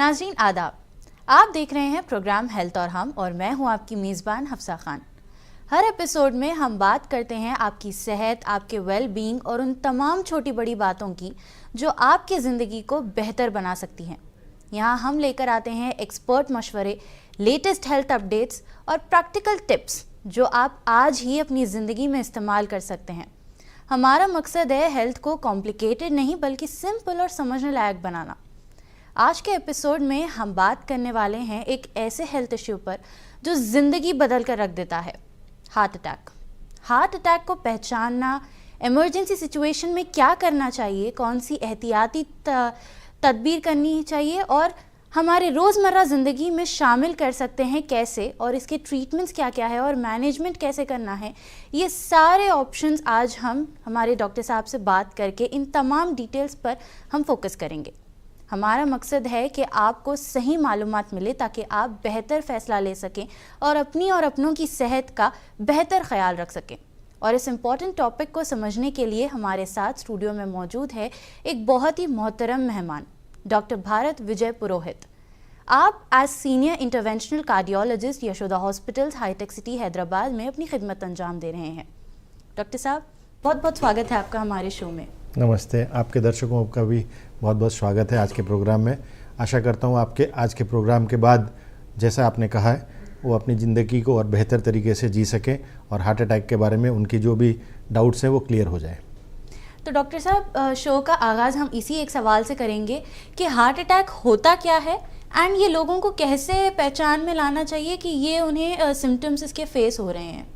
नाज़रीन आदाब, आप देख रहे हैं प्रोग्राम हेल्थ और मैं हूं आपकी मेज़बान हफ्सा खान। हर एपिसोड में हम बात करते हैं आपकी सेहत, आपके वेल बीइंग और उन तमाम छोटी बड़ी बातों की जो आपकी ज़िंदगी को बेहतर बना सकती हैं। यहाँ हम लेकर आते हैं एक्सपर्ट मशवरे, लेटेस्ट हेल्थ अपडेट्स और प्रैक्टिकल टिप्स जो आप आज ही अपनी ज़िंदगी में इस्तेमाल कर सकते हैं। हमारा मकसद है हेल्थ को कॉम्प्लिकेटेड नहीं बल्कि सिंपल और समझने लायक बनाना। आज के एपिसोड में हम बात करने वाले हैं एक ऐसे हेल्थ इश्यू पर जो ज़िंदगी बदल कर रख देता है, हार्ट अटैक। हार्ट अटैक को पहचानना, इमरजेंसी सिचुएशन में क्या करना चाहिए, कौन सी एहतियाती तदबीर करनी चाहिए और हमारे रोज़मर्रा ज़िंदगी में शामिल कर सकते हैं कैसे, और इसके ट्रीटमेंट्स क्या क्या है और मैनेजमेंट कैसे करना है, ये सारे ऑप्शंस आज हम हमारे डॉक्टर साहब से बात करके इन तमाम डिटेल्स पर हम फोकस करेंगे। हमारा मकसद है कि आपको सही मालूमात मिले ताकि आप बेहतर फ़ैसला ले सकें और अपनी और अपनों की सेहत का बेहतर ख्याल रख सकें। और इस इम्पॉर्टेंट टॉपिक को समझने के लिए हमारे साथ स्टूडियो में मौजूद है एक बहुत ही मोहतरम मेहमान, डॉक्टर भारत विजय पुरोहित। आप as senior interventional cardiologist Yashoda hospitals, hitech city, Hyderabad में अपनी खिदमत अंजाम दे रहे हैं। डॉक्टर साहब, बहुत बहुत स्वागत है आपका हमारे शो में। नमस्ते, आपके दर्शकों का भी बहुत बहुत स्वागत है आज के प्रोग्राम में। आशा करता हूँ आपके आज के प्रोग्राम के बाद जैसा आपने कहा है वो अपनी ज़िंदगी को और बेहतर तरीके से जी सकें और हार्ट अटैक के बारे में उनकी जो भी डाउट्स हैं वो क्लियर हो जाए। तो डॉक्टर साहब, शो का आगाज़ हम इसी एक सवाल से करेंगे कि हार्ट अटैक होता क्या है एंड ये लोगों को कैसे पहचान में लाना चाहिए कि ये उन्हें सिम्टम्स इसके फेस हो रहे हैं।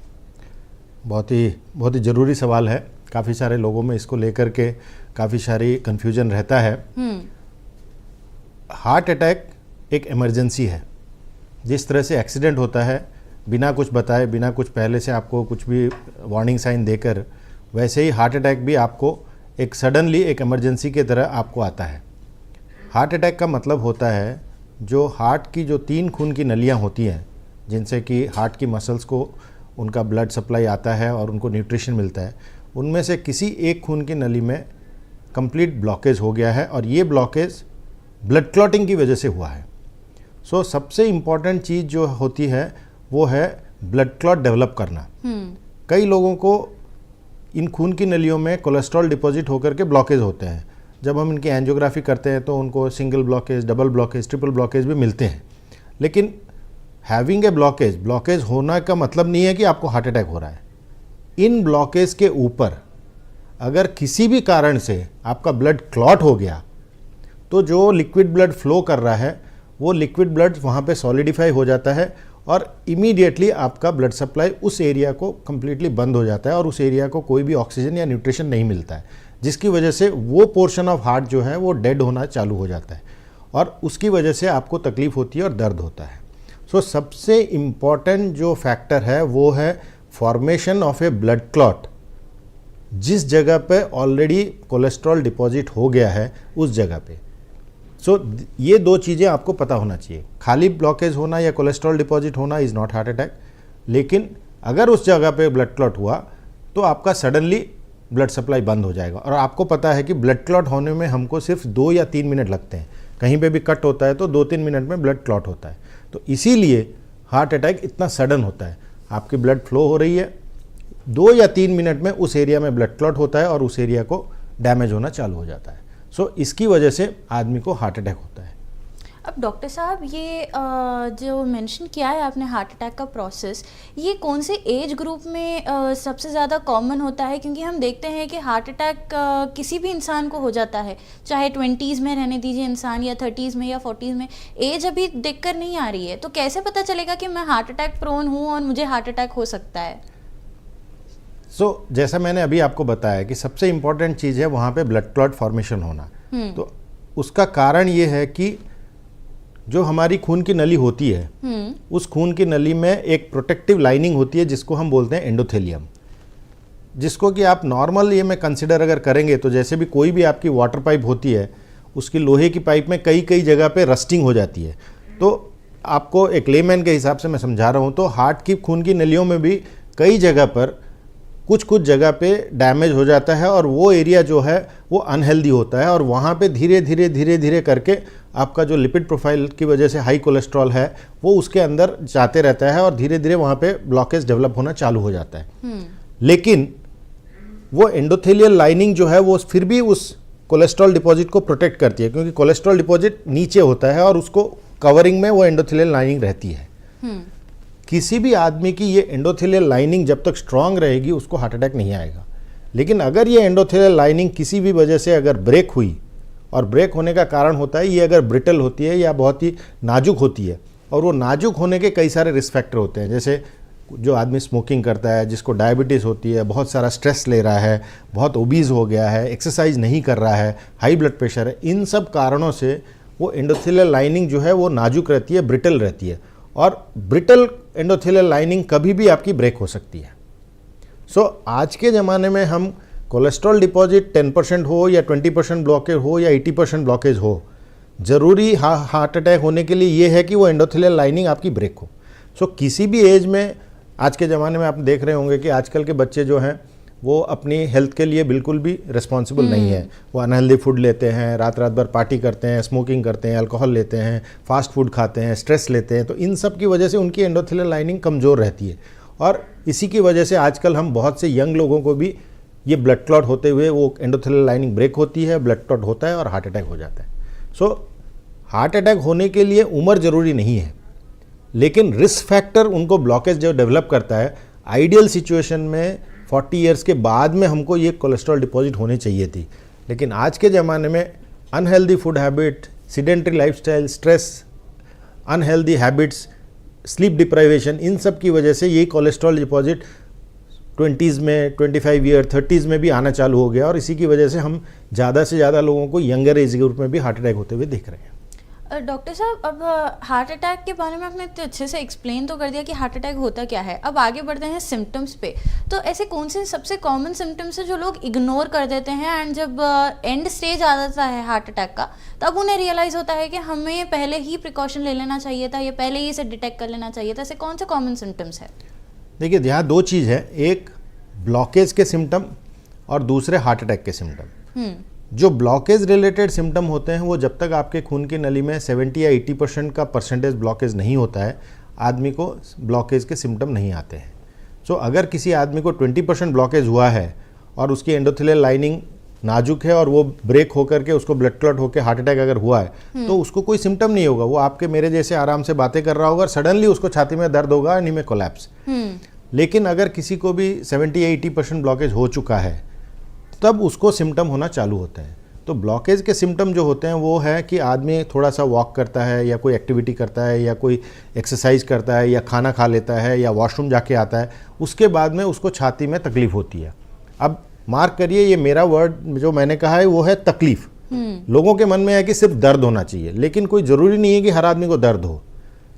बहुत ही ज़रूरी सवाल है। काफ़ी सारे लोगों में इसको लेकर के काफ़ी सारी कन्फ्यूजन रहता है। हार्ट अटैक एक इमरजेंसी है। जिस तरह से एक्सीडेंट होता है बिना कुछ बताए, बिना कुछ पहले से आपको कुछ भी वार्निंग साइन देकर, वैसे ही हार्ट अटैक भी आपको एक सडनली एक इमरजेंसी की तरह आपको आता है। हार्ट अटैक का मतलब होता है जो हार्ट की जो 3 खून की नलियाँ होती हैं जिनसे कि हार्ट की मसल्स को उनका ब्लड सप्लाई आता है और उनको न्यूट्रिशन मिलता है, उनमें से किसी एक खून की नली में कंप्लीट ब्लॉकेज हो गया है और ये ब्लॉकेज ब्लड क्लॉटिंग की वजह से हुआ है। सो सबसे इम्पॉर्टेंट चीज़ जो होती है वो है ब्लड क्लॉट डेवलप करना। कई लोगों को इन खून की नलियों में कोलेस्ट्रॉल डिपॉजिट होकर के ब्लॉकेज होते हैं। जब हम इनकी एंजियोग्राफी करते हैं तो उनको single blockage, double blockage, triple blockage भी मिलते हैं। लेकिन हैविंग ए ब्लॉकेज होना का मतलब नहीं है कि आपको हार्ट अटैक हो रहा है। इन ब्लॉकेज के ऊपर अगर किसी भी कारण से आपका ब्लड क्लॉट हो गया तो जो लिक्विड ब्लड फ्लो कर रहा है वो लिक्विड ब्लड वहाँ पे सॉलिडिफाई हो जाता है और इमीडिएटली आपका ब्लड सप्लाई उस एरिया को कम्प्लीटली बंद हो जाता है और उस एरिया को कोई भी ऑक्सीजन या न्यूट्रिशन नहीं मिलता है, जिसकी वजह से वो पोर्शन ऑफ हार्ट जो है वो डेड होना चालू हो जाता है और उसकी वजह से आपको तकलीफ़ होती है और दर्द होता है। सो सबसे इम्पॉर्टेंट जो फैक्टर है वो है formation of A blood clot. जिस जगह पे ऑलरेडी कोलेस्ट्रॉल डिपॉजिट हो गया है उस जगह पे। सो ये 2 चीज़ें आपको पता होना चाहिए। खाली ब्लॉकेज होना या कोलेस्ट्रॉल डिपॉजिट होना इज़ नॉट हार्ट अटैक, लेकिन अगर उस जगह पे ब्लड क्लॉट हुआ तो आपका सडनली ब्लड सप्लाई बंद हो जाएगा। और आपको पता है कि ब्लड क्लॉट होने में हमको सिर्फ 2 या 3 मिनट लगते हैं। कहीं पे भी कट होता है तो 2-3 मिनट में ब्लड क्लॉट होता है। तो इसीलिए हार्ट अटैक इतना सडन होता है। आपकी ब्लड फ्लो हो रही है, 2 या 3 मिनट में उस एरिया में ब्लड क्लॉट होता है और उस एरिया को डैमेज होना चालू हो जाता है। सो इसकी वजह से आदमी को हार्ट अटैक होता है। अब डॉक्टर साहब, ये जो मेंशन किया है आपने हार्ट अटैक का प्रोसेस, ये कौन से एज ग्रुप में सबसे ज़्यादा कॉमन होता है? क्योंकि हम देखते हैं कि हार्ट अटैक किसी भी इंसान को हो जाता है, चाहे 20s में रहने दीजिए इंसान या 30s में या 40s में। एज अभी देखकर नहीं आ रही है, तो कैसे पता चलेगा कि मैं हार्ट अटैक प्रोन हूँ और मुझे हार्ट अटैक हो सकता है? जैसा मैंने अभी आपको बताया कि सबसे इम्पॉर्टेंट चीज़ है वहाँ पे ब्लड क्लॉट फॉर्मेशन होना। तो उसका कारण ये है कि जो हमारी खून की नली होती है उस खून की नली में एक प्रोटेक्टिव लाइनिंग होती है जिसको हम बोलते हैं एंडोथेलियम, जिसको कि आप नॉर्मल ये में कंसिडर अगर करेंगे तो जैसे भी कोई भी आपकी वाटर पाइप होती है उसकी लोहे की पाइप में कई जगह पे रस्टिंग हो जाती है। तो आपको एक लेमैन के हिसाब से मैं समझा रहा हूँ, तो हार्ट की खून की नलियों में भी कई जगह पर कुछ कुछ जगह पे डैमेज हो जाता है और वो एरिया जो है वो अनहेल्दी होता है और वहाँ पे धीरे धीरे धीरे धीरे करके आपका जो लिपिड प्रोफाइल की वजह से हाई कोलेस्ट्रॉल है वो उसके अंदर जाते रहता है और धीरे धीरे वहाँ पे ब्लॉकेज डेवलप होना चालू हो जाता है। लेकिन वो एंडोथेलियल लाइनिंग जो है वो फिर भी उस कोलेस्ट्रॉल डिपॉजिट को प्रोटेक्ट करती है, क्योंकि कोलेस्ट्रॉल डिपॉजिट नीचे होता है और उसको कवरिंग में वो एंडोथेलियल लाइनिंग रहती है। किसी भी आदमी की ये एंडोथेलियल लाइनिंग जब तक स्ट्रांग रहेगी उसको हार्ट अटैक नहीं आएगा। लेकिन अगर ये एंडोथेलियल लाइनिंग किसी भी वजह से अगर ब्रेक हुई, और ब्रेक होने का कारण होता है ये अगर ब्रिटल होती है या बहुत ही नाजुक होती है, और वो नाजुक होने के कई सारे रिस्क फैक्टर होते हैं, जैसे जो आदमी स्मोकिंग करता है, जिसको डायबिटीज़ होती है, बहुत सारा स्ट्रेस ले रहा है, बहुत ओबीज हो गया है, एक्सरसाइज नहीं कर रहा है, हाई ब्लड प्रेशर है, इन सब कारणों से वो एंडोथेलियल लाइनिंग जो है वो नाजुक रहती है, ब्रिटल रहती है। और ब्रिटल एंडोथेलियल लाइनिंग कभी भी आपकी ब्रेक हो सकती है। आज के ज़माने में हम कोलेस्ट्रॉल डिपॉजिट 10% हो या 20% ब्लॉकेज हो या 80% ब्लॉकेज हो, ज़रूरी हार्ट अटैक होने के लिए ये है कि वो एंडोथेलियल लाइनिंग आपकी ब्रेक हो। किसी भी एज में, आज के ज़माने में आप देख रहे होंगे कि आजकल के बच्चे जो हैं वो अपनी हेल्थ के लिए बिल्कुल भी रिस्पॉन्सिबल नहीं है। वो अनहेल्दी फूड लेते हैं, रात रात भर पार्टी करते हैं, स्मोकिंग करते हैं, अल्कोहल लेते हैं, फास्ट फूड खाते हैं, स्ट्रेस लेते हैं। तो इन सब की वजह से उनकी एंडोथेलियल लाइनिंग कमज़ोर रहती है और इसी की वजह से आजकल हम बहुत से यंग लोगों को भी ये ब्लड क्लॉट होते हुए वो एंडोथेलियल लाइनिंग ब्रेक होती है, ब्लड क्लॉट होता है और हार्ट अटैक हो जाता है। हार्ट अटैक होने के लिए उम्र ज़रूरी नहीं है, लेकिन रिस्क फैक्टर उनको ब्लॉकेज जो डेवलप करता है, आइडियल सिचुएशन में 40 इयर्स के बाद में हमको ये कोलेस्ट्रॉल डिपॉजिट होनी चाहिए थी। लेकिन आज के ज़माने में unhealthy food habit, sedentary lifestyle, stress, unhealthy habits, sleep deprivation, इन सब की वजह से ये कोलेस्ट्रॉल डिपॉजिट 20s में, 25 ईयर, 30s में भी आना चालू हो गया और इसी की वजह से हम ज़्यादा से ज़्यादा लोगों को यंगर एज ग्रुप में भी हार्ट अटैक होते हुए देख रहे हैं। डॉक्टर साहब, अब हार्ट अटैक के बारे में आपने इतने अच्छे से एक्सप्लेन तो कर दिया कि हार्ट अटैक होता क्या है। अब आगे बढ़ते हैं सिम्टम्स पे। तो ऐसे कौन से सबसे कॉमन सिम्टम्स है जो लोग इग्नोर कर देते हैं एंड जब एंड स्टेज आ जाता है हार्ट अटैक का तब उन्हें रियलाइज़ होता है कि हमें पहले ही प्रिकॉशन ले लेना चाहिए था या पहले ही इसे डिटेक्ट कर लेना चाहिए था? ऐसे कौन से कॉमन सिम्टम्स है? देखिए, यहाँ दो चीज़ है, एक ब्लॉकेज के सिम्टम और दूसरे हार्ट अटैक के सिम्टम। जो ब्लॉकेज रिलेटेड सिम्टम होते हैं वो जब तक आपके खून की नली में 70 या 80% का परसेंटेज ब्लॉकेज नहीं होता है, आदमी को ब्लॉकेज के सिम्टम नहीं आते हैं। अगर किसी आदमी को 20% ब्लॉकेज हुआ है और उसकी एंडोथेलियल लाइनिंग नाजुक है और वो ब्रेक होकर के उसको ब्लड क्लॉट होकर हार्ट अटैक अगर हुआ है तो उसको कोई सिम्टम नहीं होगा। वो आपके मेरे जैसे आराम से बातें कर रहा होगा, सडनली उसको छाती में दर्द होगा, नी में कोलैप्स। लेकिन अगर किसी को भी 70 या 80% ब्लॉकेज हो चुका है तब उसको सिम्टम होना चालू होता है। तो ब्लॉकेज के सिम्टम जो होते हैं वो है कि आदमी थोड़ा सा वॉक करता है या कोई एक्टिविटी करता है या कोई एक्सरसाइज करता है या खाना खा लेता है या वॉशरूम जाके आता है, उसके बाद में उसको छाती में तकलीफ होती है। अब मार्क करिए, ये मेरा वर्ड जो मैंने कहा है वो है तकलीफ। लोगों के मन में है कि सिर्फ दर्द होना चाहिए, लेकिन कोई ज़रूरी नहीं है कि हर आदमी को दर्द हो।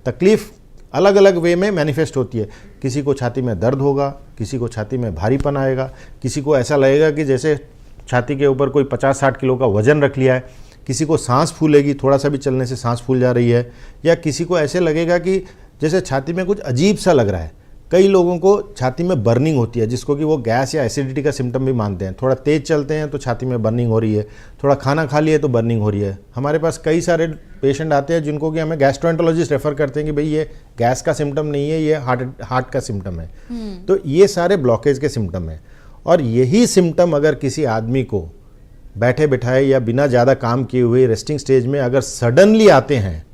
तकलीफ अलग अलग वे में मैनिफेस्ट होती है। किसी को छाती में दर्द होगा, किसी को छाती में भारीपन आएगा, किसी को ऐसा लगेगा कि जैसे छाती के ऊपर कोई 50-60 किलो का वजन रख लिया है, किसी को सांस फूलेगी, थोड़ा सा भी चलने से सांस फूल जा रही है, या किसी को ऐसे लगेगा कि जैसे छाती में कुछ अजीब सा लग रहा है। कई लोगों को छाती में बर्निंग होती है, जिसको कि वो गैस या एसिडिटी का सिम्टम भी मानते हैं। थोड़ा तेज़ चलते हैं तो छाती में बर्निंग हो रही है, थोड़ा खाना खा लिए तो बर्निंग हो रही है। हमारे पास कई सारे पेशेंट आते हैं जिनको कि हमें गैस्ट्रोएंटरोलॉजिस्ट रेफ़र करते हैं कि भाई ये गैस का सिम्टम नहीं है, ये हार्ट का सिम्टम है। तो ये सारे ब्लॉकेज के सिम्टम हैं। और यही सिम्टम अगर किसी आदमी को बैठे बिठाए या बिना ज़्यादा काम किए हुए रेस्टिंग स्टेज में अगर सडनली आते हैं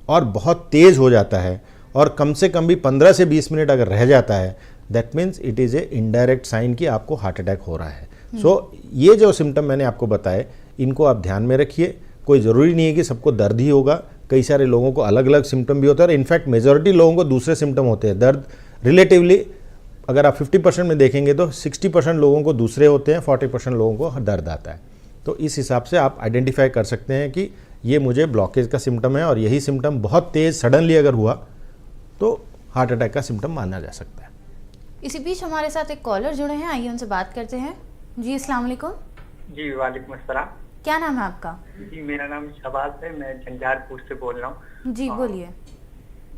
और बहुत तेज़ हो जाता है और कम से कम भी 15 से 20 मिनट अगर रह जाता है, that means it is a indirect sign कि आपको हार्ट अटैक हो रहा है। ये जो सिम्टम मैंने आपको बताए, इनको आप ध्यान में रखिए। कोई ज़रूरी नहीं है कि सबको दर्द ही होगा, कई सारे लोगों को अलग अलग सिम्टम भी होते हैं और इनफैक्ट मेजॉरिटी लोगों को दूसरे सिम्टम होते हैं। दर्द रिलेटिवली अगर आप 50% में देखेंगे तो 60% लोगों को दूसरे होते हैं, 40% लोगों को दर्द आता है। तो इस हिसाब से आप आइडेंटिफाई कर सकते हैं कि ये मुझे ब्लॉकेज का सिम्टम है और यही सिम्टम बहुत तेज़ सडनली अगर हुआ तो हार्ट अटैक का सिम्टम माना जा सकता है। इसी बीच हमारे साथ एक कॉलर जुड़े हैं, आइए उनसे बात करते हैं। जी अस्सलाम वालेकुम। जी वालेकुम अस्सलाम। क्या नाम है आपका? जी मेरा नाम शहबाज है, मैं झंझारपुर से बोल रहा हूँ। जी बोलिए।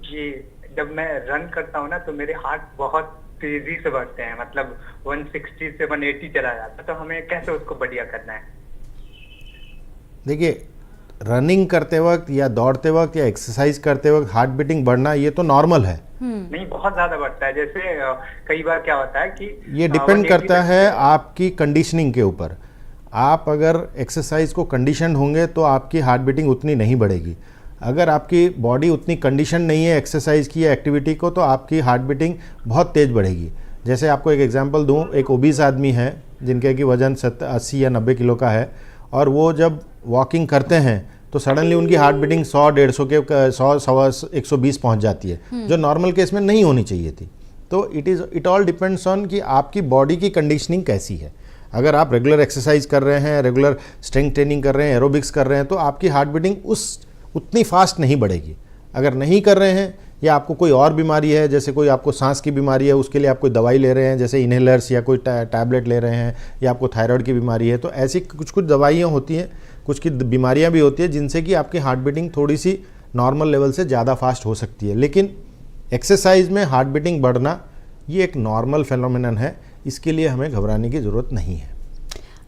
जी जब मैं रन करता हूँ ना तो मेरे हार्ट बहुत तेजी से बढ़ते हैं, मतलब 160 से 180 चला जाता है, तो हमें कैसे उसको बढ़िया करना है? देखिए, रनिंग करते वक्त या दौड़ते वक्त या एक्सरसाइज करते वक्त हार्ट बीटिंग बढ़ना ये तो नॉर्मल है। नहीं, बहुत ज्यादा बढ़ता है। जैसे कई बार क्या होता है कि ये डिपेंड करता है आपकी कंडीशनिंग के ऊपर। आप अगर एक्सरसाइज को कंडीशन होंगे तो आपकी हार्ट बीटिंग उतनी नहीं बढ़ेगी। अगर आपकी बॉडी उतनी कंडीशन नहीं है एक्सरसाइज की या एक्टिविटी को, तो आपकी हार्ट बीटिंग बहुत तेज़ बढ़ेगी। जैसे आपको एक एग्जांपल दूं, एक ओबीस आदमी है जिनके की वज़न 80 या 90 किलो का है, और वो जब वॉकिंग करते हैं तो सडनली उनकी हार्ट बीटिंग 100-150 के 100-120 पहुंच जाती है, जो नॉर्मल केस में नहीं होनी चाहिए थी। तो इट ऑल डिपेंड्स ऑन कि आपकी बॉडी की कंडीशनिंग कैसी है। अगर आप रेगुलर एक्सरसाइज कर रहे हैं, रेगुलर स्ट्रेंथ ट्रेनिंग कर रहे हैं, एरोबिक्स कर रहे हैं, तो आपकी हार्ट बीटिंग उतनी फास्ट नहीं बढ़ेगी। अगर नहीं कर रहे हैं या आपको कोई और बीमारी है, जैसे कोई आपको सांस की बीमारी है, उसके लिए आप कोई दवाई ले रहे हैं, जैसे इनहेलर्स या कोई टैबलेट ले रहे हैं, या आपको थायराइड की बीमारी है, तो ऐसी कुछ दवाइयाँ होती हैं, कुछ की बीमारियाँ भी होती हैं जिनसे कि आपकी हार्ट बीटिंग थोड़ी सी नॉर्मल लेवल से ज़्यादा फास्ट हो सकती है। लेकिन एक्सरसाइज में हार्ट बीटिंग बढ़ना ये एक नॉर्मल फेनोमेनन है, इसके लिए हमें घबराने की ज़रूरत नहीं है।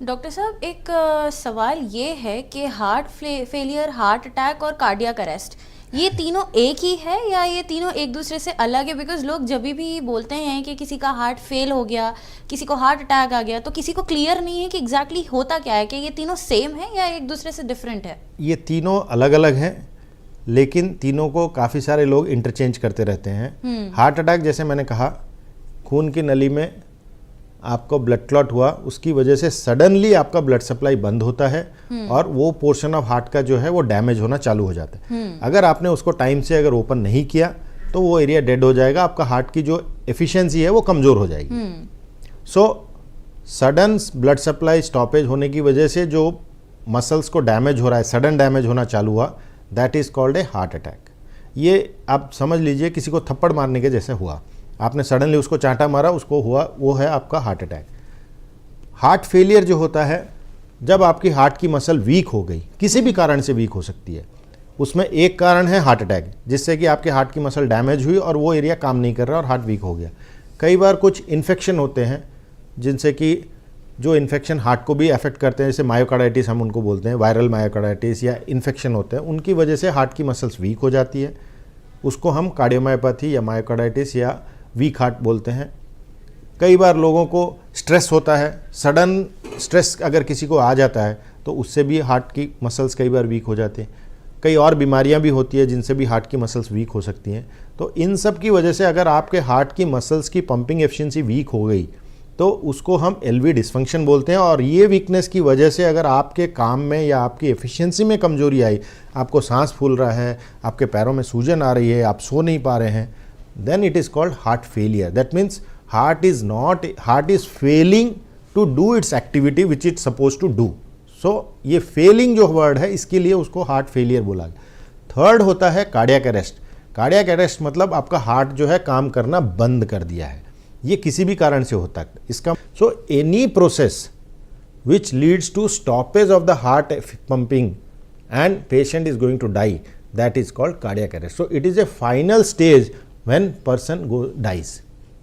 डॉक्टर साहब, एक सवाल ये है कि हार्ट फेलियर, हार्ट अटैक और कार्डियक अरेस्ट, ये तीनों एक ही है या ये तीनों एक दूसरे से अलग है? बिकॉज लोग जब भी बोलते हैं कि किसी का हार्ट फेल हो गया, किसी को हार्ट अटैक आ गया, तो किसी को क्लियर नहीं है कि एग्जैक्टली होता क्या है, कि ये तीनों सेम है या एक दूसरे से डिफरेंट है? ये तीनों अलग अलग हैं, लेकिन तीनों को काफ़ी सारे लोग इंटरचेंज करते रहते हैं। हार्ट अटैक, जैसे मैंने कहा, खून की नली में आपको ब्लड क्लॉट हुआ, उसकी वजह से सडनली आपका ब्लड सप्लाई बंद होता है और वो पोर्शन ऑफ हार्ट का जो है वो डैमेज होना चालू हो जाता है। अगर आपने उसको टाइम से अगर ओपन नहीं किया तो वो एरिया डेड हो जाएगा, आपका हार्ट की जो एफिशिएंसी है वो कमज़ोर हो जाएगी। So sudden blood supply stoppage होने की वजह से जो मसल्स को डैमेज हो रहा है, सडन डैमेज होना चालू हुआ, that is called a heart attack. ये आप समझ लीजिए किसी को थप्पड़ मारने के जैसे हुआ, आपने सडनली उसको चांटा मारा, उसको हुआ, वो है आपका हार्ट अटैक। हार्ट फेलियर जो होता है, जब आपकी हार्ट की मसल वीक हो गई, किसी भी कारण से वीक हो सकती है, उसमें एक कारण है हार्ट अटैक, जिससे कि आपके हार्ट की मसल डैमेज हुई और वो एरिया काम नहीं कर रहा और हार्ट वीक हो गया। कई बार कुछ इन्फेक्शन होते हैं जिनसे कि जो इन्फेक्शन हार्ट को भी अफेक्ट करते हैं, जैसे मायोकार्डाइटिस हम उनको बोलते हैं, वायरल मायोकार्डाइटिस या इन्फेक्शन होते हैं, उनकी वजह से हार्ट की मसल्स वीक हो जाती है। उसको हम कार्डियोमायोपैथी या मायोकार्डाइटिस या वीक हार्ट बोलते हैं। कई बार लोगों को स्ट्रेस होता है, सडन स्ट्रेस अगर किसी को आ जाता है तो उससे भी हार्ट की मसल्स कई बार वीक हो जाते हैं। कई और बीमारियां भी होती है जिनसे भी हार्ट की मसल्स वीक हो सकती हैं। तो इन सब की वजह से अगर आपके हार्ट की मसल्स की पंपिंग एफिशिएंसी वीक हो गई तो उसको हम एलवी डिस्फंक्शन बोलते हैं। और ये वीकनेस की वजह से अगर आपके काम में या आपकी एफिशिएंसी में कमजोरी आई, आपको सांस फूल रहा है, आपके पैरों में सूजन आ रही है, आप सो नहीं पा रहे हैं, then it is called heart failure. That means heart is failing to do its activity which it's supposed to do. So ये failing जो वर्ड है, इसके लिए उसको हार्ट फेलियर बोला गया। थर्ड होता है कार्डियक अरेस्ट। कार्डियक अरेस्ट मतलब आपका हार्ट जो है काम करना बंद कर दिया है, ये किसी भी कारण से होता है इसका। So any process which leads to stoppage of the heart pumping and patient is going to die, that is called cardiac arrest. So it is a final stage when person dies.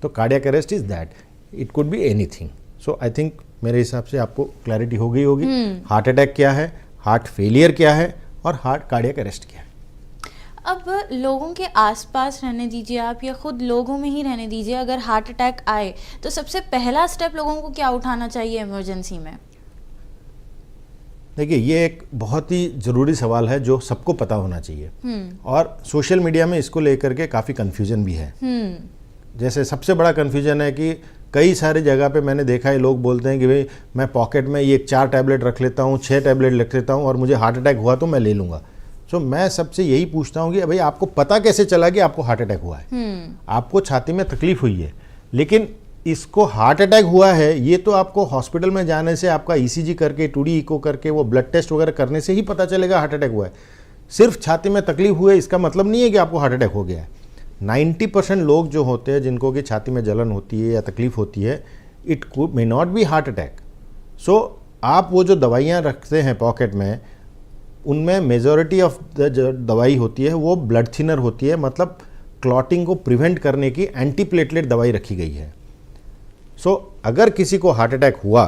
तो cardiac arrest is that. It could be anything. So I think मेरे हिसाब से आपको clarity हो गई होगी heart attack क्या है, हार्ट फेलियर क्या है और हार्ट कार्डियक अरेस्ट क्या है। अब लोगों के आसपास रहने दीजिए आप, या खुद लोगों में ही रहने दीजिए, अगर हार्ट अटैक आए तो सबसे पहला स्टेप लोगों को क्या उठाना चाहिए इमरजेंसी में? देखिए, ये एक बहुत ही ज़रूरी सवाल है जो सबको पता होना चाहिए, और सोशल मीडिया में इसको लेकर के काफ़ी कन्फ्यूज़न भी है। जैसे सबसे बड़ा कन्फ्यूज़न है कि कई सारी जगह पे मैंने देखा है, लोग बोलते हैं कि भाई मैं पॉकेट में ये 4 टैबलेट रख लेता हूँ, 6 टैबलेट रख लेता हूँ और मुझे हार्ट अटैक हुआ तो मैं ले लूँगा। सो मैं सबसे यही पूछता हूँ कि भाई आपको पता कैसे चला कि आपको हार्ट अटैक हुआ है? आपको छाती में तकलीफ हुई है, लेकिन इसको हार्ट अटैक हुआ है ये तो आपको हॉस्पिटल में जाने से, आपका ईसीजी करके, 2D इको करके, वो ब्लड टेस्ट वगैरह करने से ही पता चलेगा हार्ट अटैक हुआ है। सिर्फ छाती में तकलीफ हुई है इसका मतलब नहीं है कि आपको हार्ट अटैक हो गया है। 90% लोग जो होते हैं जिनको कि छाती में जलन होती है या तकलीफ होती है, it may not be heart attack. So आप वो जो दवाइयाँ रखते हैं पॉकेट में, उनमें मेजॉरिटी ऑफ द जो दवाई होती है वो ब्लड थिनर होती है, मतलब क्लॉटिंग को प्रिवेंट करने की एंटीप्लेटलेट दवाई रखी गई है। अगर किसी को हार्ट अटैक हुआ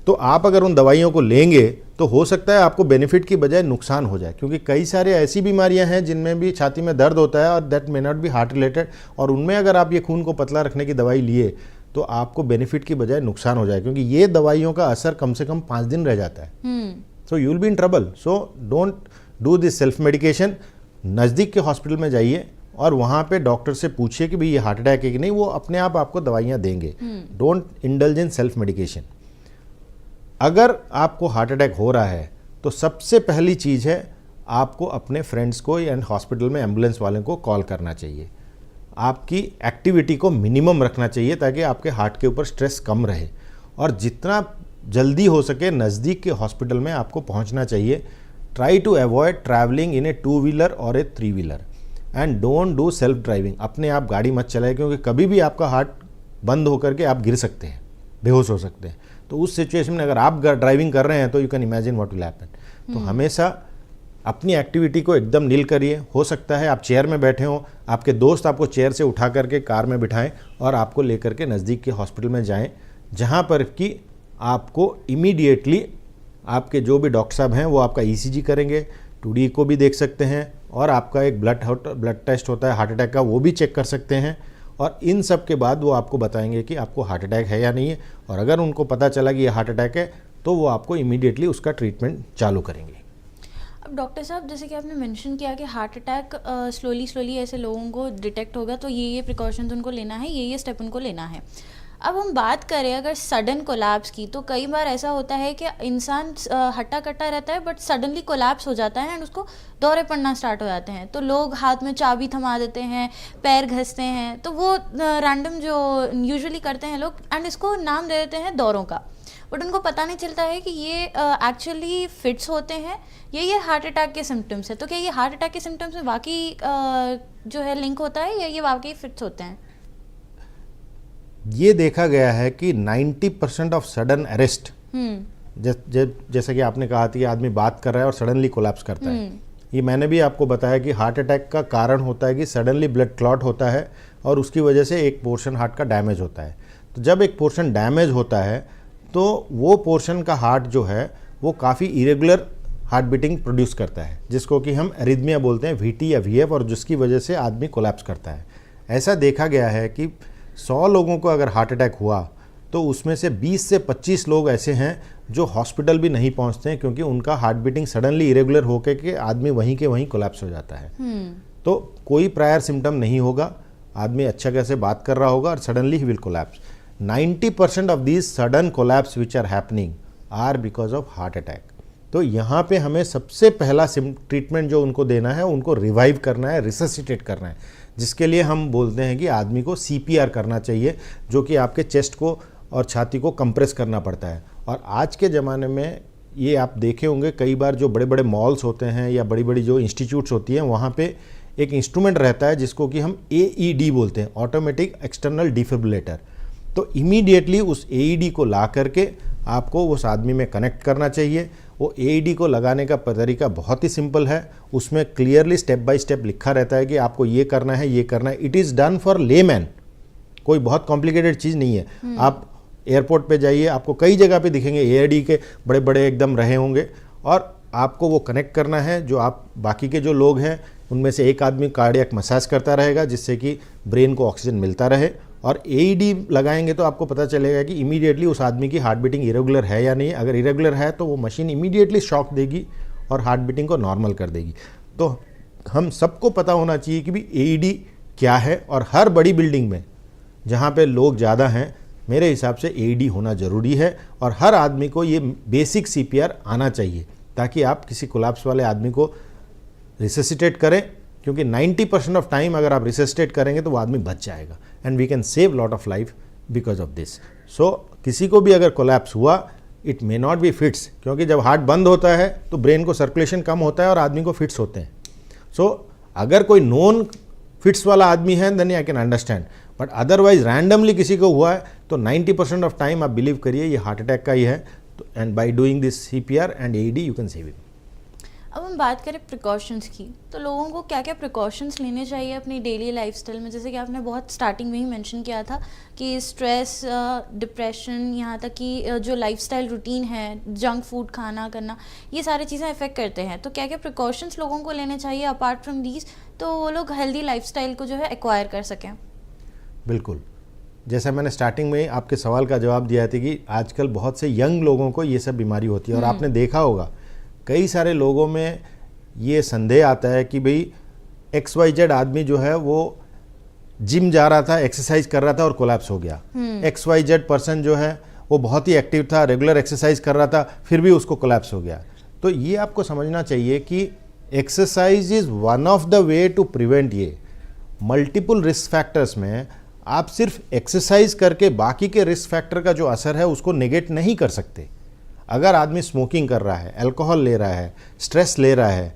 तो आप अगर उन दवाइयों को लेंगे तो हो सकता है आपको बेनिफिट की बजाय नुकसान हो जाए, क्योंकि कई सारे ऐसी बीमारियां हैं जिनमें भी छाती में दर्द होता है और that may not be heart related, और उनमें अगर आप ये खून को पतला रखने की दवाई लिए तो आपको बेनिफिट की बजाय नुकसान हो जाए, क्योंकि ये दवाइयों का असर कम से कम 5 दिन रह जाता है। So you will be in trouble. So don't do this self medication. नज़दीक के हॉस्पिटल में जाइए और वहाँ पे डॉक्टर से पूछिए कि भाई ये हार्ट अटैक है कि नहीं, वो अपने आप आपको दवाइयाँ देंगे। Don't indulge in self medication. अगर आपको हार्ट अटैक हो रहा है तो सबसे पहली चीज़ है आपको अपने फ्रेंड्स को या हॉस्पिटल में एम्बुलेंस वाले को कॉल करना चाहिए। आपकी एक्टिविटी को मिनिमम रखना चाहिए ताकि आपके हार्ट के ऊपर स्ट्रेस कम रहे, और जितना जल्दी हो सके नज़दीक के हॉस्पिटल में आपको पहुंचना चाहिए। Try to avoid travelling in a 2 wheeler और a 3 wheeler and don't do self driving. अपने आप गाड़ी मत चलाएं, क्योंकि कभी भी आपका हार्ट बंद होकर के आप गिर सकते हैं, बेहोश हो सकते हैं। तो उस सिचुएशन में अगर आप ड्राइविंग कर रहे हैं तो you can imagine what will happen. तो हमेशा अपनी एक्टिविटी को एकदम नील करिए। हो सकता है आप चेयर में बैठे हों, आपके दोस्त आपको चेयर से उठा करके कार में बिठाएं और आपको लेकर के नज़दीक के हॉस्पिटल में जाएं, जहां पर कि आपको इमीडिएटली आपके जो भी डॉक्टर साहब हैं वो आपका ECG करेंगे, 2D को भी देख सकते हैं, और आपका एक ब्लड टेस्ट होता है हार्ट अटैक का, वो भी चेक कर सकते हैं। और इन सब के बाद वो आपको बताएंगे कि आपको हार्ट अटैक है या नहीं है, और अगर उनको पता चला कि ये हार्ट अटैक है तो वो आपको इमीडिएटली उसका ट्रीटमेंट चालू करेंगे। अब डॉक्टर साहब, जैसे कि आपने मेंशन किया कि हार्ट अटैक स्लोली ऐसे लोगों को डिटेक्ट होगा तो ये प्रिकॉशंस उनको लेना है, ये स्टेप उनको लेना है। अब हम बात करें अगर सडन कोलैप्स की, तो कई बार ऐसा होता है कि इंसान हट्टा कट्टा रहता है बट सडनली कोलैप्स हो जाता है एंड उसको दौरे पड़ना स्टार्ट हो जाते हैं। तो लोग हाथ में चाबी थमा देते हैं, पैर घसते हैं, तो वो रैंडम जो यूजुअली करते हैं लोग, एंड इसको नाम दे देते हैं दौरों का, बट उनको पता नहीं चलता है कि ये एक्चुअली फिट्स होते हैं, ये हार्ट अटैक के सिम्टम्स है। तो क्या ये हार्ट अटैक के सिम्टम्स में वाकई जो है लिंक होता है, या ये वाकई फिट्स होते हैं? ये देखा गया है कि 90% ऑफ सडन अरेस्ट, जैसा कि आपने कहा था कि आदमी बात कर रहा है और सडनली कोलैप्स करता है, ये मैंने भी आपको बताया कि हार्ट अटैक का कारण होता है कि सडनली ब्लड क्लॉट होता है और उसकी वजह से एक पोर्शन हार्ट का डैमेज होता है। तो जब एक पोर्शन डैमेज होता है तो वो पोर्शन का हार्ट जो है वो काफ़ी इरेगुलर हार्ट बीटिंग प्रोड्यूस करता है, जिसको कि हम एरिथमिया बोलते हैं, VT या VF, और जिसकी वजह से आदमी कोलैप्स करता है। ऐसा देखा गया है कि 100 लोगों को अगर हार्ट अटैक हुआ तो उसमें से 20 से 25 लोग ऐसे हैं जो हॉस्पिटल भी नहीं पहुंचते हैं, क्योंकि उनका हार्ट बीटिंग सडनली इरेगुलर होकर के आदमी वहीं के वहीं कोलैप्स हो जाता है। तो कोई प्रायर सिम्टम नहीं होगा, आदमी अच्छा कैसे बात कर रहा होगा और सडनली ही will collapse. 90% of these sudden collapse which are happening are because of heart attack. तो यहाँ पे हमें सबसे पहला ट्रीटमेंट जो उनको देना है, उनको रिवाइव करना है, रिससिटेट करना है, जिसके लिए हम बोलते हैं कि आदमी को CPR करना चाहिए, जो कि आपके चेस्ट को और छाती को कंप्रेस करना पड़ता है। और आज के ज़माने में ये आप देखे होंगे कई बार जो बड़े बड़े मॉल्स होते हैं या बड़ी बड़ी जो इंस्टीट्यूट्स होती हैं, वहाँ पे एक इंस्ट्रूमेंट रहता है जिसको कि हम AED बोलते हैं, ऑटोमेटिक एक्सटर्नल डिफिब्रिलेटर। तो इमीडिएटली उस AED को ला करके आपको उस आदमी में कनेक्ट करना चाहिए। वो AED को लगाने का तरीका बहुत ही सिंपल है, उसमें क्लियरली स्टेप बाय स्टेप लिखा रहता है कि आपको ये करना है, ये करना है। It is done for layman, कोई बहुत कॉम्प्लिकेटेड चीज़ नहीं है। आप एयरपोर्ट पे जाइए, आपको कई जगह पे दिखेंगे AED के बड़े बड़े एकदम रहे होंगे, और आपको वो कनेक्ट करना है। जो आप बाकी के जो लोग हैं उनमें से एक आदमी कार्डियक मसाज करता रहेगा, जिससे कि ब्रेन को ऑक्सीजन मिलता रहे। और AED लगाएंगे तो आपको पता चलेगा कि इमीडिएटली उस आदमी की हार्ट बीटिंग इरेगुलर है या नहीं। अगर इरेगुलर है तो वो मशीन इमीडिएटली शॉक देगी और हार्ट बीटिंग को नॉर्मल कर देगी। तो हम सबको पता होना चाहिए कि भी AED क्या है, और हर बड़ी बिल्डिंग में जहाँ पे लोग ज़्यादा हैं, मेरे हिसाब से AED होना ज़रूरी है। और हर आदमी को ये बेसिक CPR आना चाहिए, ताकि आप किसी कोलैप्स वाले आदमी को रिससिटेट करें, क्योंकि 90% ऑफ टाइम अगर आप रिससिटेट करेंगे तो वो आदमी बच जाएगा, and we can save lot of life because of this. So किसी को भी अगर कोलैप्स हुआ, it may not be fits, क्योंकि जब हार्ट बंद होता है तो ब्रेन को सर्कुलेशन कम होता है और आदमी को फिट्स होते हैं। सो अगर कोई नॉन फिट्स वाला आदमी है then I can understand, but otherwise randomly किसी को हुआ है तो 90% ऑफ टाइम आप बिलीव करिए ये हार्ट अटैक का ही है। तो and by doing this CPR and AED you can save it. अब हम बात करें प्रिकॉशंस की, तो लोगों को क्या क्या प्रिकॉशंस लेने चाहिए अपनी डेली लाइफस्टाइल में? जैसे कि आपने बहुत स्टार्टिंग में ही मेंशन किया था कि स्ट्रेस, डिप्रेशन, यहाँ तक कि जो लाइफस्टाइल रूटीन है, जंक फूड खाना करना, ये सारी चीज़ें अफेक्ट करते हैं। तो क्या क्या प्रिकॉशंस लोगों को लेने चाहिए अपार्ट फ्रॉम दीज, तो वो लोग हेल्दी लाइफस्टाइल को जो है एक्वायर कर सकें? बिल्कुल, जैसा मैंने स्टार्टिंग में आपके सवाल का जवाब दिया था कि आजकल बहुत से यंग लोगों को ये सब बीमारी होती है, और आपने देखा होगा कई सारे लोगों में ये संदेह आता है कि भाई XYZ आदमी जो है वो जिम जा रहा था, एक्सरसाइज कर रहा था और कोलैप्स हो गया। XYZ पर्सन जो है वो बहुत ही एक्टिव था, रेगुलर एक्सरसाइज कर रहा था, फिर भी उसको कोलैप्स हो गया। तो ये आपको समझना चाहिए कि exercise is one of the way to prevent ये मल्टीपल रिस्क फैक्टर्स में। आप सिर्फ एक्सरसाइज करके बाकी के रिस्क फैक्टर का जो असर है उसको नेगेट नहीं कर सकते। अगर आदमी स्मोकिंग कर रहा है, अल्कोहल ले रहा है, स्ट्रेस ले रहा है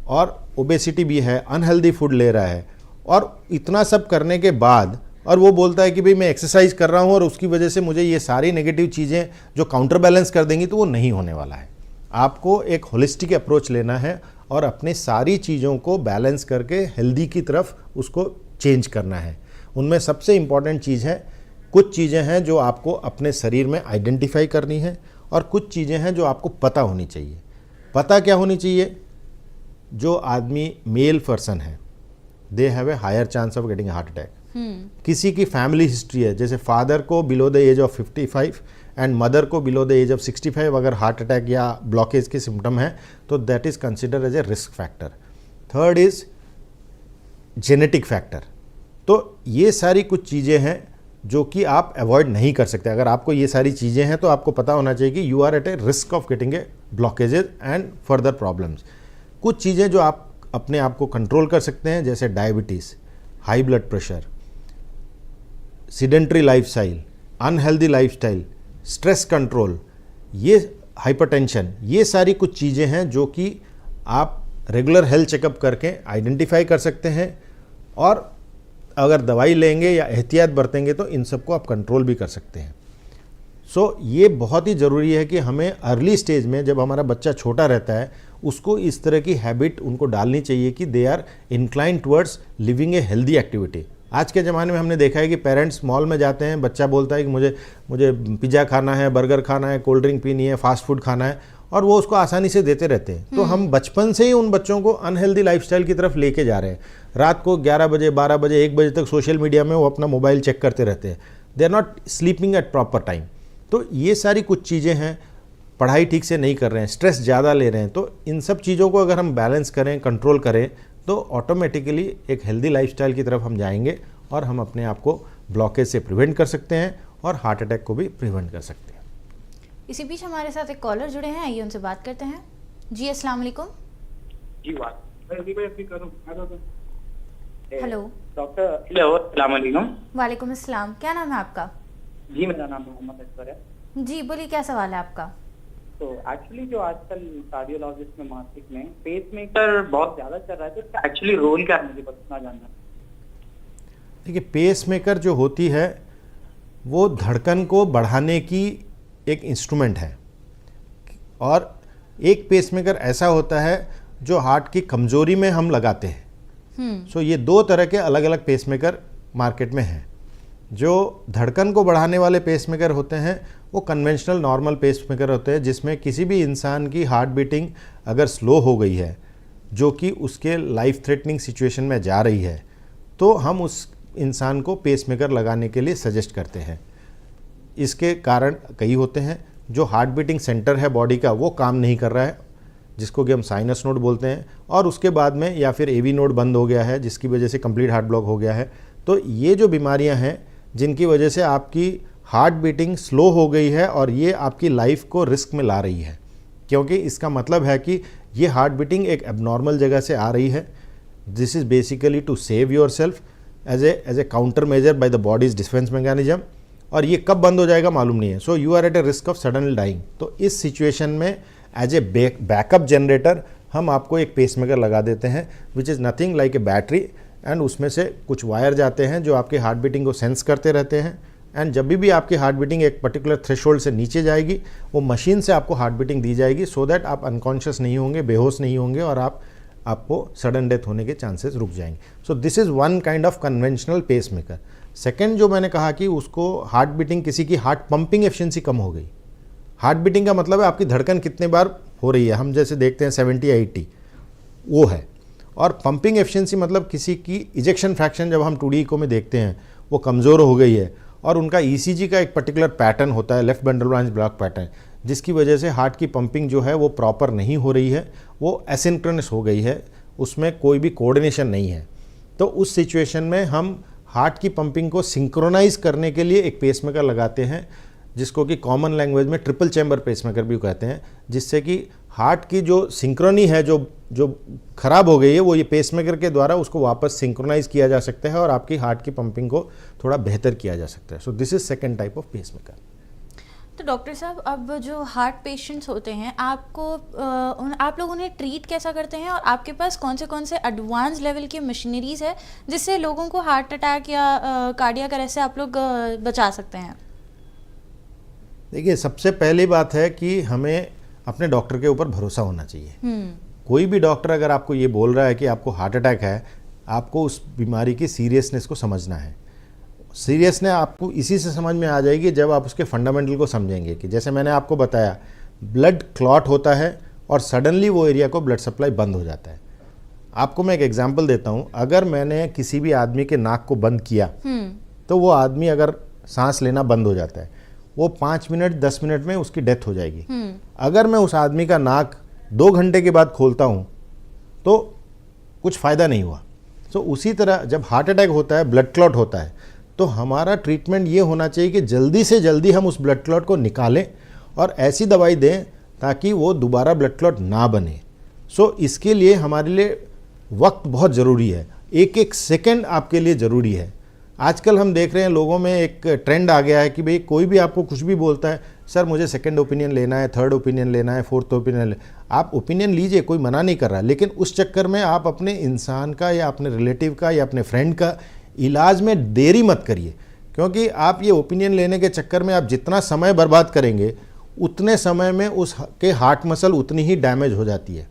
और ओबेसिटी भी है, अनहेल्दी फूड ले रहा है, और इतना सब करने के बाद और वो बोलता है कि भाई मैं एक्सरसाइज कर रहा हूँ और उसकी वजह से मुझे ये सारी नेगेटिव चीज़ें जो काउंटर बैलेंस कर देंगी, तो वो नहीं होने वाला है। आपको एक होलिस्टिक अप्रोच लेना है और अपने सारी चीज़ों को बैलेंस करके हेल्दी की तरफ उसको चेंज करना है। उनमें सबसे इम्पॉर्टेंट चीज़ है, कुछ चीज़ें हैं जो आपको अपने शरीर में आइडेंटिफाई करनी है और कुछ चीज़ें हैं जो आपको पता होनी चाहिए। पता क्या होनी चाहिए? जो आदमी मेल पर्सन है, they have a higher chance of getting heart attack. किसी की फैमिली हिस्ट्री है, जैसे फादर को below the age of 55 and mother को बिलो द एज ऑफ 65 अगर हार्ट अटैक या ब्लॉकेज के सिम्टम है तो that is consider as a risk factor. Third is genetic factor. तो ये सारी कुछ चीज़ें हैं जो कि आप अवॉइड नहीं कर सकते। अगर आपको ये सारी चीज़ें हैं तो आपको पता होना चाहिए कि you are at a risk of getting a blockages and further problems. कुछ चीज़ें जो आप अपने आप को कंट्रोल कर सकते हैं, जैसे diabetes, high blood pressure, sedentary lifestyle, unhealthy lifestyle, stress control, ये हाइपरटेंशन, ये सारी कुछ चीज़ें हैं जो कि आप रेगुलर हेल्थ चेकअप करके आइडेंटिफाई कर सकते हैं, और अगर दवाई लेंगे या एहतियात बरतेंगे तो इन सबको आप कंट्रोल भी कर सकते हैं। सो ये बहुत ही ज़रूरी है कि हमें अर्ली स्टेज में, जब हमारा बच्चा छोटा रहता है, उसको इस तरह की हैबिट उनको डालनी चाहिए कि they are incline towards living a healthy activity. आज के ज़माने में हमने देखा है कि पेरेंट्स मॉल में जाते हैं, बच्चा बोलता है कि मुझे पिज़्ज़ा खाना है, बर्गर खाना है, कोल्ड ड्रिंक पीनी है, फास्ट फूड खाना है, और वो उसको आसानी से देते रहते हैं। तो हम बचपन से ही उन बच्चों को अनहेल्दी लाइफस्टाइल की तरफ लेके जा रहे हैं। रात को 11 बजे, 12 बजे, 1 बजे तक सोशल मीडिया में वो अपना मोबाइल चेक करते रहते हैं। They are not sleeping at proper time. तो ये सारी कुछ चीज़ें हैं, पढ़ाई ठीक से नहीं कर रहे हैं, स्ट्रेस ज़्यादा ले रहे हैं। तो इन सब चीज़ों को अगर हम बैलेंस करें, कंट्रोल करें, तो ऑटोमेटिकली एक हेल्दी लाइफस्टाइल की तरफ हम जाएंगे और हम अपने आप को ब्लॉकेज से प्रिवेंट कर सकते हैं और हार्ट अटैक को भी प्रिवेंट कर सकते हैं। इसी बीच हमारे साथ एक कॉलर जुड़े हैं, आइए उनसे बात करते हैं। जी अस्सलाम वालेकुम। जी बात हेलो डॉक्टर। हेलो अस्सलाम वालेकुम। वालेकुम अस्सलाम, क्या नाम है आपका? जी मेरा नाम मोहम्मद असगर है। जी बोलिए, क्या सवाल है आपका? तो एक्चुअली जो आजकल कार्डियोलॉजिस्ट में मार्केट में पेसमेकर बहुत ज्यादा चल रहा है, तो इसका एक्चुअली रोल क्या है, मुझे बताना जानना है। देखिए, पेसमेकर जो होती है वो धड़कन को बढ़ाने की एक इंस्ट्रूमेंट है, और एक पेसमेकर ऐसा होता है जो हार्ट की कमज़ोरी में हम लगाते हैं। सो ये दो तरह के अलग अलग पेसमेकर मार्केट में हैं। जो धड़कन को बढ़ाने वाले पेसमेकर होते हैं वो कन्वेंशनल नॉर्मल पेसमेकर होते हैं, जिसमें किसी भी इंसान की हार्ट बीटिंग अगर स्लो हो गई है, जो कि उसके लाइफ थ्रेटनिंग सिचुएशन में जा रही है, तो हम उस इंसान को पेसमेकर लगाने के लिए सजेस्ट करते हैं। इसके कारण कई होते हैं। जो हार्ट बीटिंग सेंटर है बॉडी का, वो काम नहीं कर रहा है, जिसको कि हम साइनस नोड बोलते हैं, और उसके बाद में या फिर एवी नोड बंद हो गया है, जिसकी वजह से कंप्लीट हार्ट ब्लॉक हो गया है। तो ये जो बीमारियां हैं जिनकी वजह से आपकी हार्ट बीटिंग स्लो हो गई है और ये आपकी लाइफ को रिस्क में ला रही है, क्योंकि इसका मतलब है कि ये हार्ट बीटिंग एक एबनॉर्मल जगह से आ रही है। This is basically to save yourself as a countermeasure by the body's defence mechanism, और ये कब बंद हो जाएगा मालूम नहीं है। So you are at a risk of suddenly dying. तो इस सिचुएशन में एज ए बैकअप जनरेटर हम आपको एक पेसमेकर लगा देते हैं, which is nothing like a battery, and उसमें से कुछ वायर जाते हैं जो आपके हार्ट बीटिंग को सेंस करते रहते हैं, एंड जब भी आपकी हार्ट बीटिंग एक पर्टिकुलर थ्रेशोल्ड से नीचे जाएगी, वो मशीन से आपको हार्ट बीटिंग दी जाएगी सो दैट आप अनकॉन्शियस नहीं होंगे, बेहोश नहीं होंगे और आपको सडन डेथ होने के चांसेस रुक जाएंगे. So this is one kind of conventional pacemaker. Second जो मैंने कहा कि उसको हार्ट बीटिंग, किसी की हार्ट पंपिंग एफिशिएंसी कम हो गई. हार्ट बीटिंग का मतलब है आपकी धड़कन कितने बार हो रही है, हम जैसे देखते हैं 70 या 80 वो है. और पंपिंग एफिशिएंसी मतलब किसी की इजेक्शन फ्रैक्शन जब हम 2D इको में देखते हैं वो कमज़ोर हो गई है और उनका ECG का एक पर्टिकुलर पैटर्न होता है, left bundle branch block pattern, जिसकी वजह से हार्ट की पंपिंग जो है वो प्रॉपर नहीं हो रही है, वो एसिंक्रोनस हो गई है, उसमें कोई भी कोऑर्डिनेशन नहीं है. तो उस सिचुएशन में हम हार्ट की पंपिंग को सिंक्रोनाइज करने के लिए एक पेसमेकर लगाते हैं, जिसको कि कॉमन लैंग्वेज में ट्रिपल चैम्बर पेसमेकर भी कहते हैं, जिससे कि हार्ट की जो सिंक्रोनी है जो खराब हो गई है वो ये पेसमेकर के द्वारा उसको वापस सिंक्रोनाइज किया जा सकता है और आपकी हार्ट की पंपिंग को थोड़ा बेहतर किया जा सकता है. So this is second type of pacemaker. तो डॉक्टर साहब, अब जो हार्ट पेशेंट्स होते हैं आप लोग उन्हें ट्रीट कैसा करते हैं और आपके पास कौन से एडवांस लेवल की मशीनरीज है जिससे लोगों को हार्ट अटैक या कार्डियक अरेस्ट से आप लोग बचा सकते हैं? देखिए, सबसे पहली बात है कि हमें अपने डॉक्टर के ऊपर भरोसा होना चाहिए. कोई भी डॉक्टर अगर आपको ये बोल रहा है कि आपको हार्ट अटैक है, आपको उस बीमारी की सीरियसनेस को समझना है. सीरियसनेस आपको इसी से समझ में आ जाएगी जब आप उसके फंडामेंटल को समझेंगे कि जैसे मैंने आपको बताया, ब्लड क्लॉट होता है और सडनली वो एरिया को ब्लड सप्लाई बंद हो जाता है. आपको मैं एक एग्जांपल देता हूँ. अगर मैंने किसी भी आदमी के नाक को बंद किया तो वो आदमी अगर सांस लेना बंद हो जाता है, वो 5 मिनट 10 मिनट में उसकी डेथ हो जाएगी. अगर मैं उस आदमी का नाक 2 घंटे के बाद खोलता हूँ तो कुछ फ़ायदा नहीं हुआ. तो उसी तरह जब हार्ट अटैक होता है, ब्लड क्लॉट होता है, तो हमारा ट्रीटमेंट ये होना चाहिए कि जल्दी से जल्दी हम उस ब्लड क्लॉट को निकालें और ऐसी दवाई दें ताकि वो दोबारा ब्लड क्लॉट ना बने. सो इसके लिए हमारे लिए वक्त बहुत ज़रूरी है, एक एक सेकंड आपके लिए ज़रूरी है. आजकल हम देख रहे हैं लोगों में एक ट्रेंड आ गया है कि भाई कोई भी आपको कुछ भी बोलता है, सर मुझे सेकंड ओपिनियन लेना है, थर्ड ओपिनियन लेना है, फोर्थ ओपिनियन आप ओपिनियन लीजिए, कोई मना नहीं कर रहा, लेकिन उस चक्कर में आप अपने इंसान का या अपने रिलेटिव का या अपने फ्रेंड का इलाज में देरी मत करिए. क्योंकि आप ये ओपिनियन लेने के चक्कर में आप जितना समय बर्बाद करेंगे उतने समय में उसके हार्ट मसल उतनी ही डैमेज हो जाती है.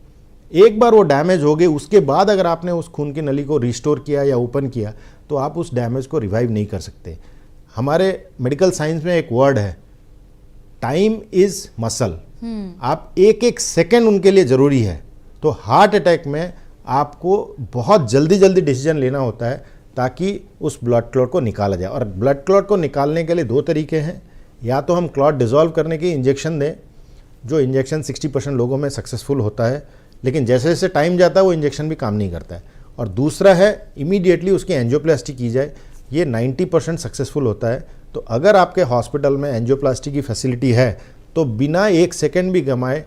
एक बार वो डैमेज हो गई, उसके बाद अगर आपने उस खून की नली को रिस्टोर किया या ओपन किया तो आप उस डैमेज को रिवाइव नहीं कर सकते. हमारे मेडिकल साइंस में एक वर्ड है, टाइम इज मसल. आप एक एक सेकेंड उनके लिए ज़रूरी है. तो हार्ट अटैक में आपको बहुत जल्दी डिसीजन लेना होता है ताकि उस ब्लड क्लॉट को निकाला जाए. और ब्लड क्लॉट को निकालने के लिए 2 तरीके हैं. या तो हम क्लॉट डिसॉल्व करने की इंजेक्शन दें, जो इंजेक्शन 60% लोगों में सक्सेसफुल होता है, लेकिन जैसे जैसे टाइम जाता है वो इंजेक्शन भी काम नहीं करता है. और दूसरा है इमीडिएटली उसकी एंजियोप्लास्टी की जाए, ये 90% सक्सेसफुल होता है. तो अगर आपके हॉस्पिटल में एंजियोप्लास्टी की फैसिलिटी है तो बिना 1 सेकेंड भी गंवाए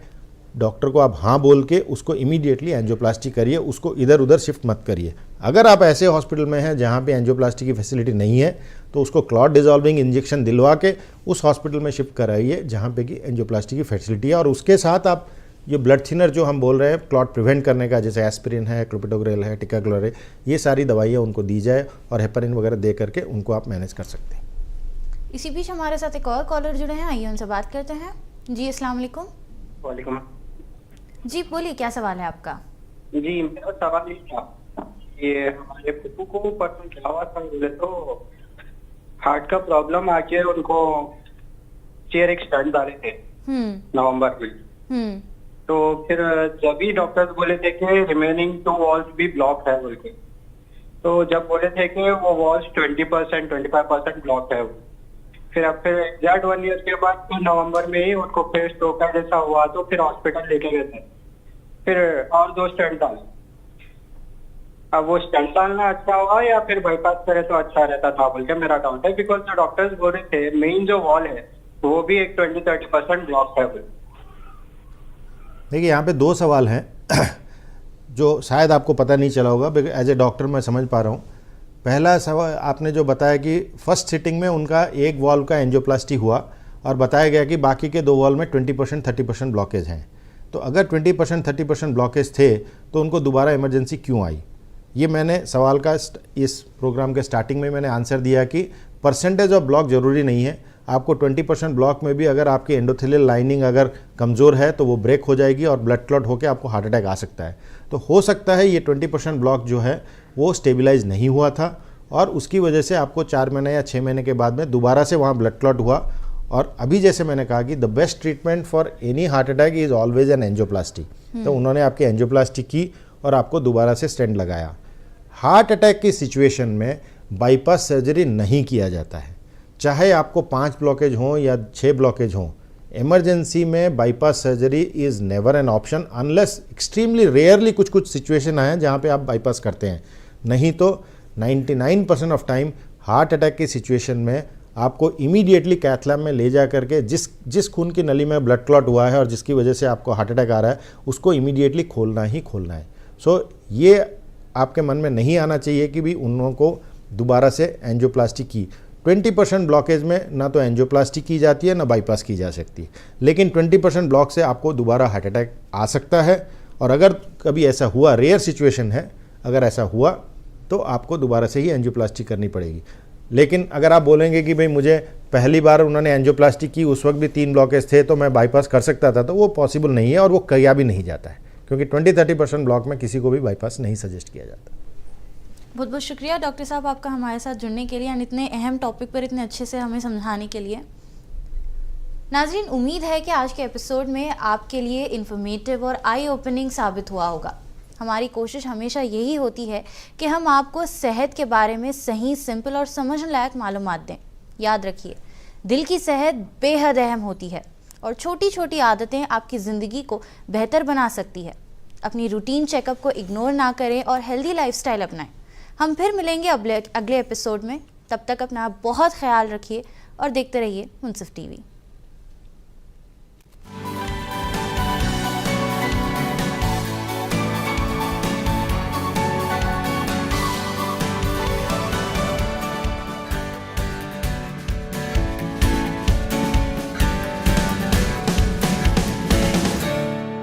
डॉक्टर को आप हाँ बोल के उसको इमीडिएटली एंजियोप्लास्टी करिए, उसको इधर उधर शिफ्ट मत करिए. अगर आप ऐसे हॉस्पिटल में हैं जहाँ पे एंजियोप्लास्टी की फैसिलिटी नहीं है तो उसको क्लॉट डिसॉल्विंग इंजेक्शन दिलवा के उस हॉस्पिटल में शिफ्ट कराइए जहाँ पे कि एंजियोप्लास्टी की फैसिलिटी है. और उसके साथ आप ये ब्लड थिनर जो हम बोल रहे हैं क्लॉट प्रिवेंट करने का, जैसे एस्पिरिन है, क्लोपिडोग्रेल है, टिकाग्लोर है, ये सारी दवाइयाँ उनको दी जाए और हेपरिन वगैरह दे करके उनको आप मैनेज कर सकते हैं. इसी बीच हमारे साथ एक और कॉलर जुड़े हैं, आइए उनसे बात करते हैं. जी अस्सलाम वालेकुम. वालेकुम. जी बोलिए, क्या सवाल है आपका? जी मेरा सवाल ये था, ये हमारे पप्पू को परसों क्या हुआ था, बोले तो हार्ट का प्रॉब्लम आके उनको चेयर एक स्टंट डाले थे नवंबर में. तो फिर जब भी डॉक्टर्स बोले थे कि रिमेनिंग 2 वॉल्स भी ब्लॉक है बोल के, तो जब बोले थे कि वो वॉल्स 20% 25% ब्लॉक है. फिर एग्जैक्ट 1 ईयर के बाद फिर नवंबर में ही उनको फिर स्ट्रोक का जैसा हुआ तो फिर हॉस्पिटल लेके गए थे. फिर और 2 स्टंट डाले. अब वो स्टंट डालना अच्छा हुआ या फिर बाईपास करे तो अच्छा रहता था बोल के मेरा डाउट है. बिकॉज जो डॉक्टर्स बोल रहे थे मेन जो वॉल है वो भी एक 20-30% ब्लॉक है. देखिए, यहाँ पे 2 सवाल हैं जो शायद आपको पता नहीं चला होगा, एज ए डॉक्टर मैं समझ पा रहा हूँ. पहला सवाल आपने जो बताया कि फर्स्ट सिटिंग में उनका एक वॉल्व का एंजियोप्लास्टी हुआ और बताया गया कि बाकी के 2 वॉल्व में 20% 30% ब्लॉकेज हैं. तो अगर 20% 30% ब्लॉकेज थे तो उनको दोबारा इमरजेंसी क्यों आई? ये मैंने सवाल का इस प्रोग्राम के स्टार्टिंग में मैंने आंसर दिया कि परसेंटेज ऑफ ब्लॉक ज़रूरी नहीं है। आपको 20% ब्लॉक में भी अगर आपकी एंडोथेलियल लाइनिंग अगर कमज़ोर है तो वो ब्रेक हो जाएगी और ब्लड क्लॉट होकर आपको हार्ट अटैक आ सकता है। तो हो सकता है ये 20% ब्लॉक जो है वो स्टेबलाइज नहीं हुआ था और उसकी वजह से आपको 4 महीने या 6 महीने के बाद में दोबारा से वहाँ ब्लड क्लॉट हुआ। और अभी जैसे मैंने कहा कि the best treatment for any heart attack is always an angioplasty. तो उन्होंने आपकी एंजियोप्लास्टी की और आपको दोबारा से स्टेंट लगाया। हार्ट अटैक की सिचुएशन में बाईपास सर्जरी नहीं किया जाता है, चाहे आपको 5 ब्लॉकेज हों या 6 ब्लॉकेज हों। इमरजेंसी में bypass surgery is never an option unless extremely rarely कुछ सिचुएशन आए हैं जहाँ पे आप बाईपास करते हैं। नहीं तो 99% ऑफ टाइम हार्ट अटैक की सिचुएशन में आपको इमीडिएटली कैथ लैब में ले जा करके जिस खून की नली में ब्लड क्लॉट हुआ है और जिसकी वजह से आपको हार्ट अटैक आ रहा है उसको इमीडिएटली खोलना ही खोलना है। सो ये आपके मन में नहीं आना चाहिए कि भी उन लोगों को दोबारा से एंजियोप्लास्टी की। 20% ब्लॉकेज में ना तो एंजियोप्लास्टी की जाती है ना बाईपास की जा सकती है, लेकिन 20% ब्लॉक से आपको दोबारा हार्ट अटैक आ सकता है। और अगर कभी ऐसा हुआ, रेयर सिचुएशन है, अगर ऐसा हुआ तो आपको दोबारा से ही एंजियोप्लास्टी करनी पड़ेगी। लेकिन अगर आप बोलेंगे कि भाई मुझे पहली बार उन्होंने एंजियोप्लास्टी की उस वक्त भी 3 ब्लॉकेज थे तो मैं बाईपास कर सकता था, तो वो पॉसिबल नहीं है और वो किया भी नहीं जाता है, क्योंकि 20-30% ब्लॉक में किसी को भी बाईपास नहीं सजेस्ट किया जाता। बहुत बहुत शुक्रिया डॉक्टर साहब आपका हमारे साथ जुड़ने के लिए और इतने अहम टॉपिक पर इतने अच्छे से हमें समझाने के लिए। नाज़रीन, उम्मीद है कि आज के एपिसोड में आपके लिए इन्फॉर्मेटिव और आई ओपनिंग साबित हुआ होगा। हमारी कोशिश हमेशा यही होती है कि हम आपको सेहत के बारे में सही, सिंपल और समझने लायक मालूमात दें। याद रखिए, दिल की सेहत बेहद अहम होती है और छोटी छोटी आदतें आपकी ज़िंदगी को बेहतर बना सकती है। अपनी रूटीन चेकअप को इग्नोर ना करें और हेल्दी लाइफस्टाइल अपनाएं। हम फिर मिलेंगे अगले एपिसोड में। तब तक अपना बहुत ख्याल रखिए और देखते रहिए मुंसिफ टीवी।